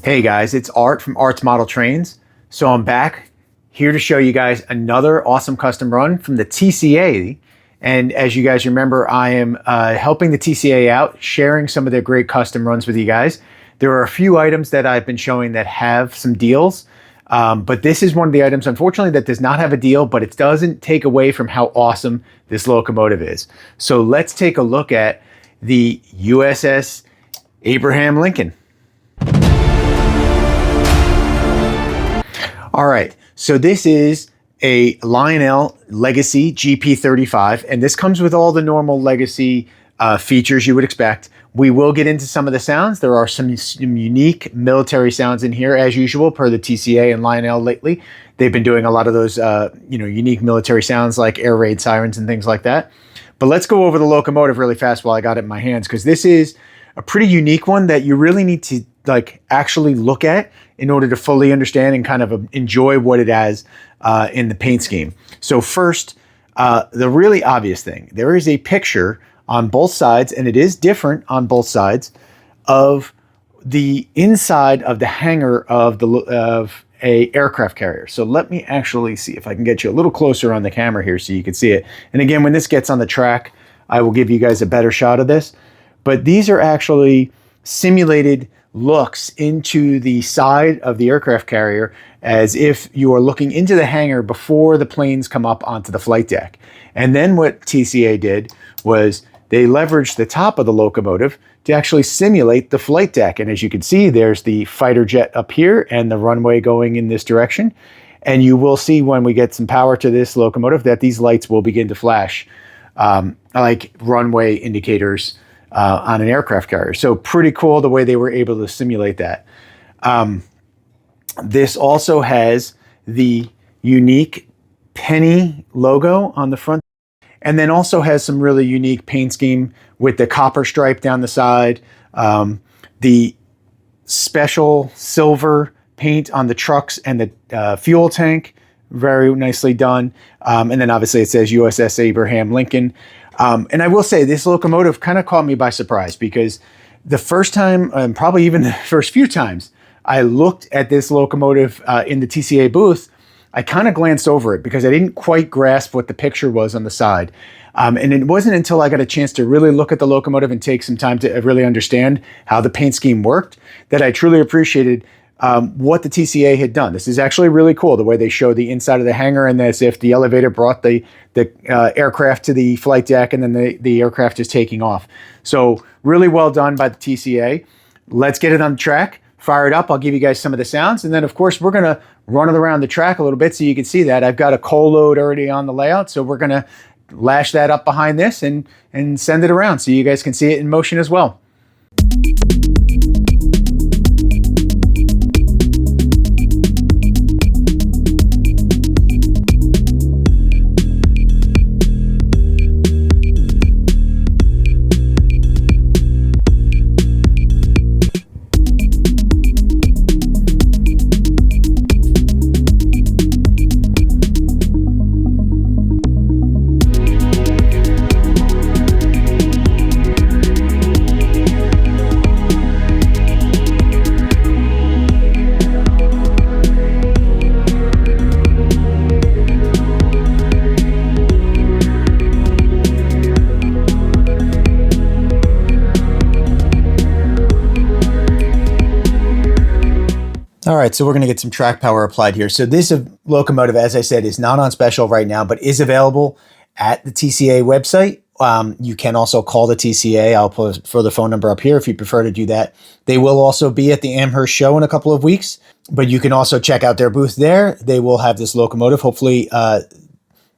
Hey guys, it's Art from Art's Model Trains. So I'm back here to show you guys another awesome custom run from the TCA. And as you guys remember, I am helping the TCA out, sharing some of their great custom runs with you guys. There are a few items that I've been showing that have some deals, but this is one of the items, unfortunately, that does not have a deal, but it doesn't take away from how awesome this locomotive is. So let's take a look at the USS Abraham Lincoln. All right, so this is a Lionel Legacy GP35, and this comes with all the normal Legacy features you would expect. We will get into some of the sounds. There are some unique military sounds in here, as usual, per the TCA and Lionel lately. They've been doing a lot of those unique military sounds like air raid sirens and things like that. But let's go over the locomotive really fast while I got it in my hands, because this is a pretty unique one that you really need to actually look at in order to fully understand and kind of enjoy what it has in the paint scheme. So first, the really obvious thing, there is a picture on both sides, and it is different on both sides, of the inside of the hangar of a aircraft carrier. So let me actually see if I can get you a little closer on the camera here so you can see it. And again, when this gets on the track, I will give you guys a better shot of this. But these are actually simulated looks into the side of the aircraft carrier as if you are looking into the hangar before the planes come up onto the flight deck. And then what TCA did was they leveraged the top of the locomotive to actually simulate the flight deck. And as you can see, there's the fighter jet up here and the runway going in this direction. And you will see when we get some power to this locomotive that these lights will begin to flash like runway indicators on an aircraft carrier. So pretty cool the way they were able to simulate that. This also has the unique penny logo on the front, and then also has some really unique paint scheme with the copper stripe down the side, the special silver paint on the trucks and the fuel tank, very nicely done. And then obviously it says USS Abraham Lincoln. And I will say this locomotive kind of caught me by surprise, because the first time, and probably even the first few times, I looked at this locomotive in the TCA booth, I kind of glanced over it because I didn't quite grasp what the picture was on the side. And it wasn't until I got a chance to really look at the locomotive and take some time to really understand how the paint scheme worked that I truly appreciated what the TCA had done. This is actually really cool, the way they show the inside of the hangar, and as if the elevator brought the aircraft to the flight deck, and then the aircraft is taking off. So really well done by the TCA. Let's get it on the track, fire it up. I'll give you guys some of the sounds, and then of course we're gonna run it around the track a little bit so you can see that. I've got a coal load already on the layout, so we're gonna lash that up behind this and send it around so you guys can see it in motion as well. All right, so we're going to get some track power applied here. So this locomotive, as I said, is not on special right now, but is available at the TCA website. You can also call the TCA. I'll put a further phone number up here if you prefer to do that. They will also be at the Amherst show in a couple of weeks, but you can also check out their booth there. They will have this locomotive, hopefully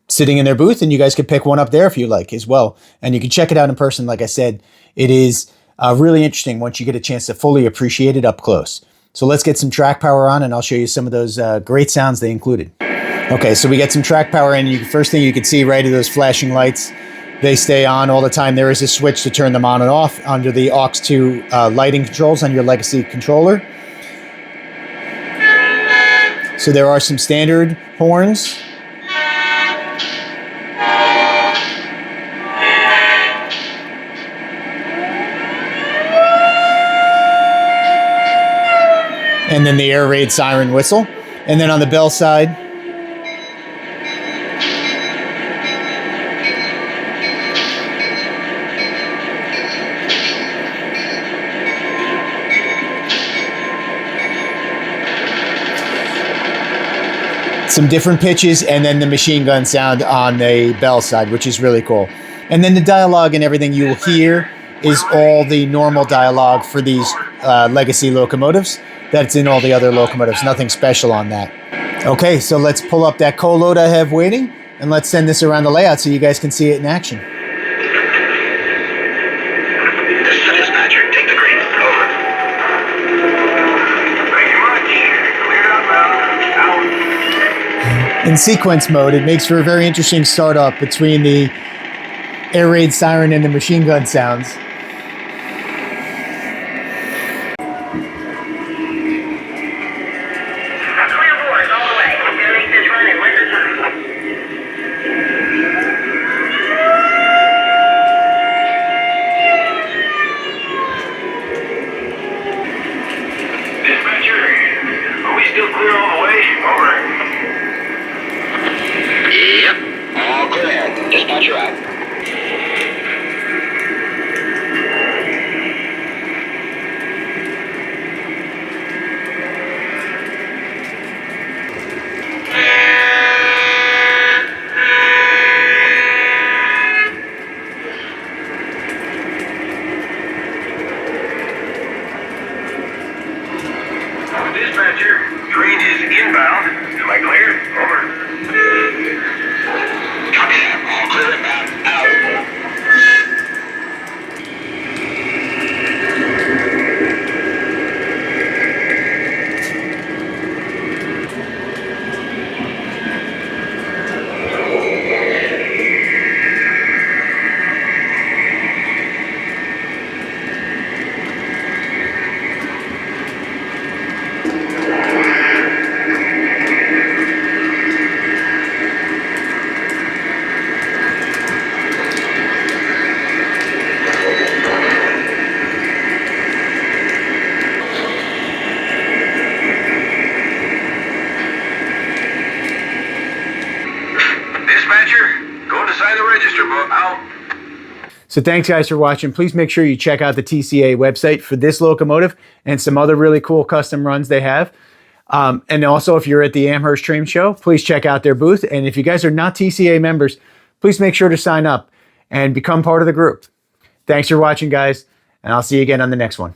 sitting in their booth, and you guys could pick one up there if you like as well. And you can check it out in person. Like I said, it is really interesting once you get a chance to fully appreciate it up close. So let's get some track power on, and I'll show you some of those great sounds they included. Okay, so we get some track power in. First thing you can see right are those flashing lights. They stay on all the time. There is a switch to turn them on and off under the aux2 lighting controls on your Legacy controller. So there are some standard horns. and then the air raid siren whistle. And then on the bell side, some different pitches, and then the machine gun sound on the bell side, which is really cool. And then the dialogue and everything you will hear is all the normal dialogue for these legacy locomotives that's in all the other locomotives. Nothing special on that. Okay, so let's pull up that co-load I have waiting, and let's send this around the layout so you guys can see it in action. Dispatcher, take the green. Over. Thank you much. Cleared outbound. Out. In sequence mode, it makes for a very interesting startup between the air raid siren and the machine gun sounds. Clear boards all the way. Gonna make this run in winter time. Dispatcher, are we still clear all the way? Over. Yep, all clear. Dispatcher out. Dispatcher, train is inbound. Am I clear? Over. Copy that. All clear inbound. Out. Dispatcher, going to sign the register book. Out. So thanks guys for watching. Please make sure you check out the TCA website for this locomotive and some other really cool custom runs they have. And also if you're at the Amherst Train Show, please check out their booth. And if you guys are not TCA members, please make sure to sign up and become part of the group. Thanks for watching guys, and I'll see you again on the next one.